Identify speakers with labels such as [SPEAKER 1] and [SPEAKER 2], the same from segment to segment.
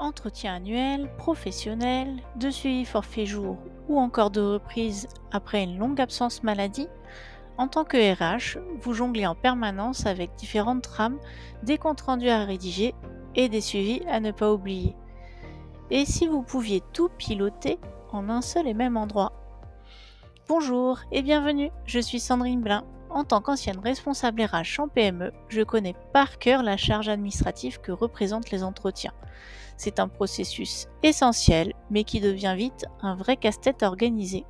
[SPEAKER 1] Entretien annuel, professionnel, de suivi forfait jour ou encore de reprise après une longue absence maladie, en tant que RH, vous jonglez en permanence avec différentes trames, des comptes rendus à rédiger et des suivis à ne pas oublier. Et si vous pouviez tout piloter en un seul et même endroit? Bonjour et bienvenue, je suis Sandrine Blin. En tant qu'ancienne responsable RH en PME, je connais par cœur la charge administrative que représentent les entretiens. C'est un processus essentiel, mais qui devient vite un vrai casse-tête à organiser.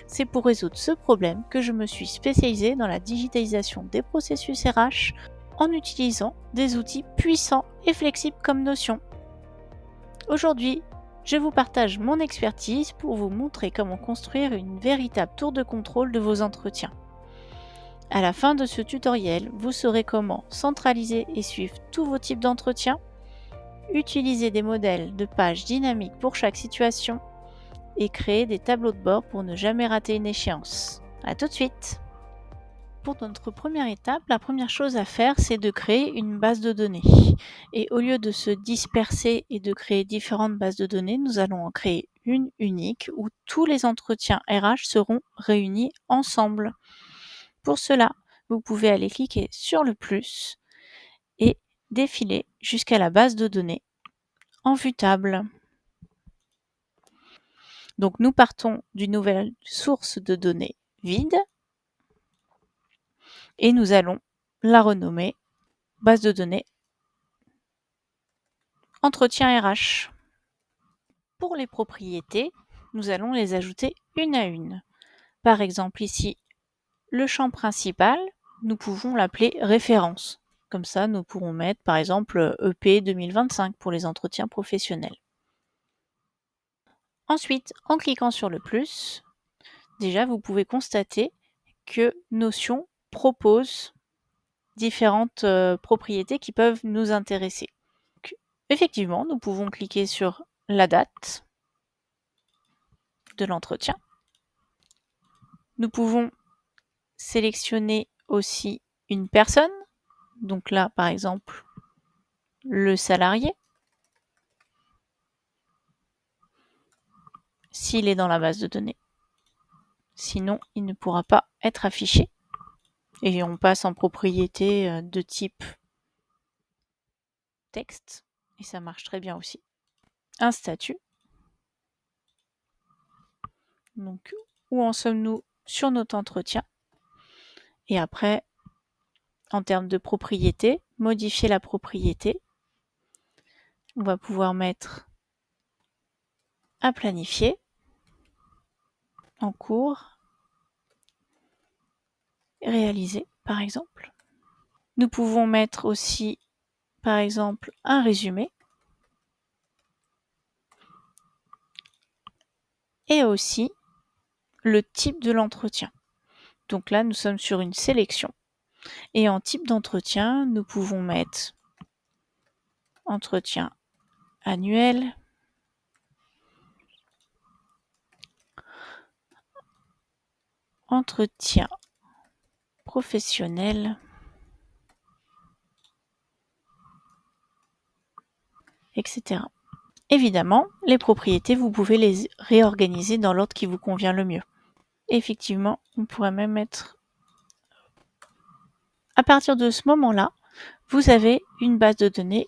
[SPEAKER 1] C'est pour résoudre ce problème que je me suis spécialisée dans la digitalisation des processus RH en utilisant des outils puissants et flexibles comme Notion. Aujourd'hui, je vous partage mon expertise pour vous montrer comment construire une véritable tour de contrôle de vos entretiens. À la fin de ce tutoriel, vous saurez comment centraliser et suivre tous vos types d'entretiens, utiliser des modèles de pages dynamiques pour chaque situation et créer des tableaux de bord pour ne jamais rater une échéance. A tout de suite! Pour notre première étape, la première chose à faire, c'est de créer une base de données. Et au lieu de se disperser et de créer différentes bases de données, nous allons en créer une unique où tous les entretiens RH seront réunis ensemble. Pour cela, vous pouvez aller cliquer sur le plus et défiler jusqu'à la base de données en vue table. Donc nous partons d'une nouvelle source de données vide et nous allons la renommer base de données entretien RH. Pour les propriétés, nous allons les ajouter une à une. Par exemple ici, le champ principal, nous pouvons l'appeler référence. Comme ça, nous pourrons mettre par exemple EP 2025 pour les entretiens professionnels. Ensuite, en cliquant sur le plus, déjà vous pouvez constater que Notion propose différentes propriétés qui peuvent nous intéresser. Donc, effectivement, nous pouvons cliquer sur la date de l'entretien. Nous pouvons sélectionner aussi une personne. Donc là, par exemple, le salarié, s'il est dans la base de données. Sinon, il ne pourra pas être affiché. Et on passe en propriété de type texte. Et ça marche très bien aussi. Un statut. Donc, où en sommes-nous sur notre entretien? Et après, en termes de propriété, modifier la propriété. On va pouvoir mettre à planifier, en cours, réaliser par exemple. Nous pouvons mettre aussi par exemple un résumé et aussi le type de l'entretien. Donc là, nous sommes sur une sélection. Et en type d'entretien, nous pouvons mettre entretien annuel, entretien professionnel, etc. Évidemment, les propriétés, vous pouvez les réorganiser dans l'ordre qui vous convient le mieux. Effectivement, on pourrait même mettre... À partir de ce moment-là, vous avez une base de données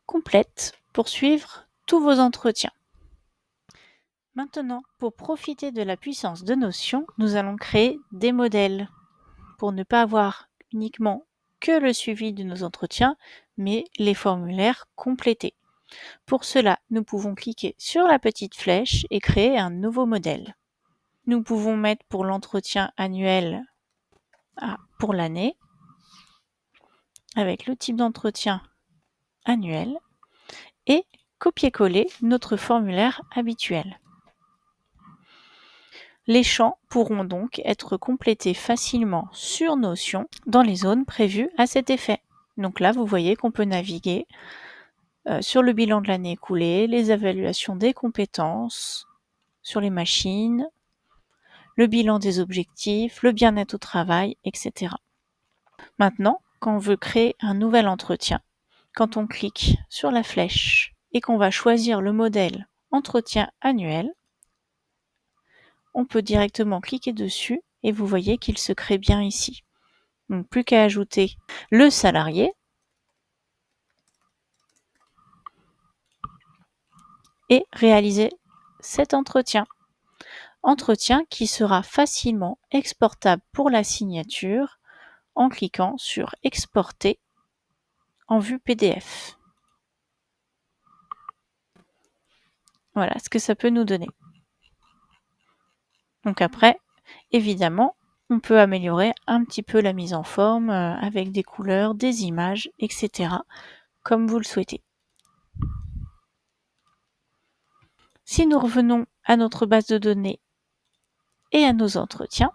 [SPEAKER 1] complète pour suivre tous vos entretiens. Maintenant, pour profiter de la puissance de Notion, nous allons créer des modèles pour ne pas avoir uniquement que le suivi de nos entretiens, mais les formulaires complétés. Pour cela, nous pouvons cliquer sur la petite flèche et créer un nouveau modèle. Nous pouvons mettre pour l'entretien annuel pour l'année, avec le type d'entretien annuel, et copier-coller notre formulaire habituel. Les champs pourront donc être complétés facilement sur Notion dans les zones prévues à cet effet. Donc là, vous voyez qu'on peut naviguer sur le bilan de l'année écoulée, les évaluations des compétences, sur les machines, le bilan des objectifs, le bien-être au travail, etc. Maintenant, quand on veut créer un nouvel entretien, quand on clique sur la flèche et qu'on va choisir le modèle entretien annuel, on peut directement cliquer dessus et vous voyez qu'il se crée bien ici. Donc plus qu'à ajouter le salarié et réaliser cet entretien. Entretien qui sera facilement exportable pour la signature en cliquant sur exporter en vue PDF. Voilà ce que ça peut nous donner. Donc après, évidemment, on peut améliorer un petit peu la mise en forme avec des couleurs, des images, etc. comme vous le souhaitez. Si nous revenons à notre base de données et à nos entretiens,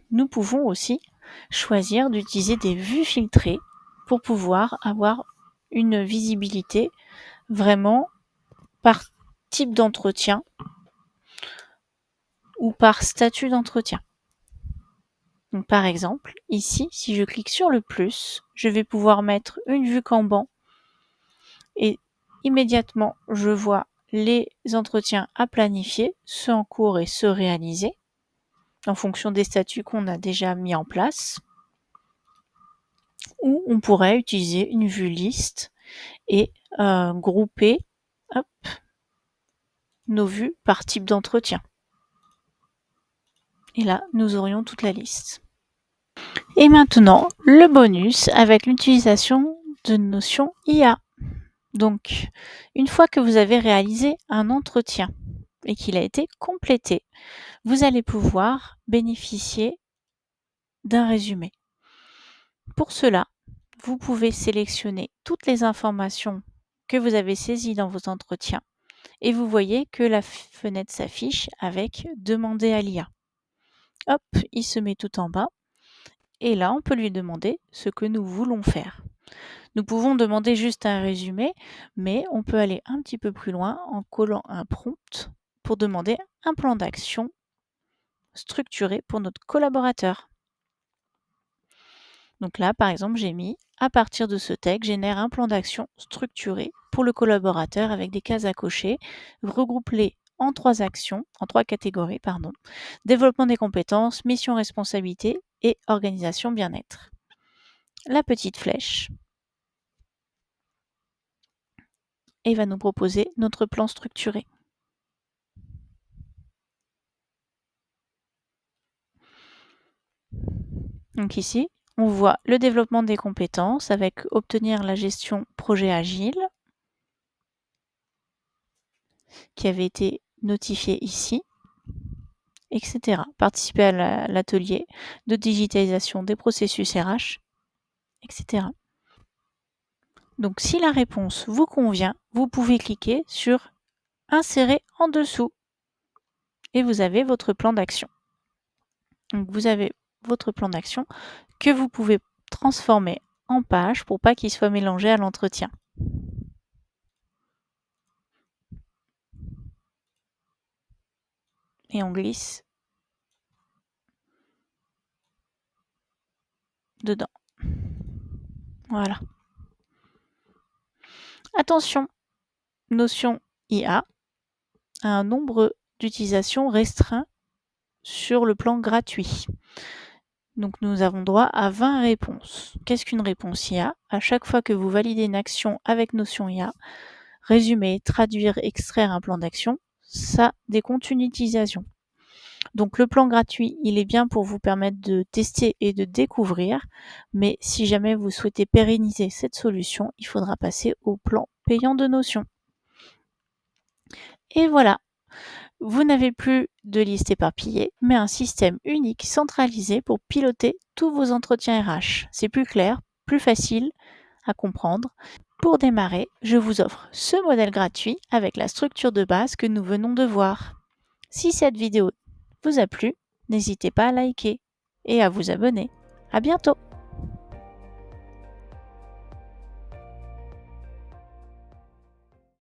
[SPEAKER 1] nous pouvons aussi choisir d'utiliser des vues filtrées pour pouvoir avoir une visibilité vraiment par type d'entretien ou par statut d'entretien. Donc par exemple, ici, si je clique sur le plus, je vais pouvoir mettre une vue Kanban et immédiatement, je vois les entretiens à planifier, ceux en cours et ceux réalisés, en fonction des statuts qu'on a déjà mis en place. Ou on pourrait utiliser une vue liste et grouper nos vues par type d'entretien. Et là, nous aurions toute la liste. Et maintenant, le bonus avec l'utilisation de notions IA. Donc, une fois que vous avez réalisé un entretien et qu'il a été complété, vous allez pouvoir bénéficier d'un résumé. Pour cela, vous pouvez sélectionner toutes les informations que vous avez saisies dans vos entretiens et vous voyez que la fenêtre s'affiche avec « Demander à l'IA ». Hop, il se met tout en bas et là, on peut lui demander ce que nous voulons faire. Nous pouvons demander juste un résumé, mais on peut aller un petit peu plus loin en collant un prompt pour demander un plan d'action structuré pour notre collaborateur. Donc là, par exemple, j'ai mis « À partir de ce texte, génère un plan d'action structuré pour le collaborateur avec des cases à cocher, regroupe-les en trois catégories, développement des compétences, mission responsabilité et organisation bien-être ». La petite flèche et va nous proposer notre plan structuré. Donc ici, on voit le développement des compétences avec obtenir la gestion projet agile qui avait été notifié ici, etc. Participer à l'atelier de digitalisation des processus RH, etc. Donc si la réponse vous convient, vous pouvez cliquer sur Insérer en dessous et vous avez votre plan d'action. Donc vous avez votre plan d'action que vous pouvez transformer en page pour pas qu'il soit mélangé à l'entretien. Et on glisse dedans. Voilà. Attention, Notion IA a un nombre d'utilisations restreint sur le plan gratuit. Donc nous avons droit à 20 réponses. Qu'est-ce qu'une réponse IA? À chaque fois que vous validez une action avec Notion IA, résumer, traduire, extraire un plan d'action, ça décompte une utilisation. Donc le plan gratuit, il est bien pour vous permettre de tester et de découvrir, mais si jamais vous souhaitez pérenniser cette solution, il faudra passer au plan payant de Notion. Et voilà, vous n'avez plus de liste éparpillée, mais un système unique centralisé pour piloter tous vos entretiens RH. C'est plus clair, plus facile à comprendre. Pour démarrer, je vous offre ce modèle gratuit avec la structure de base que nous venons de voir. Si cette vidéo vous a plu, n'hésitez pas à liker et à vous abonner. À bientôt!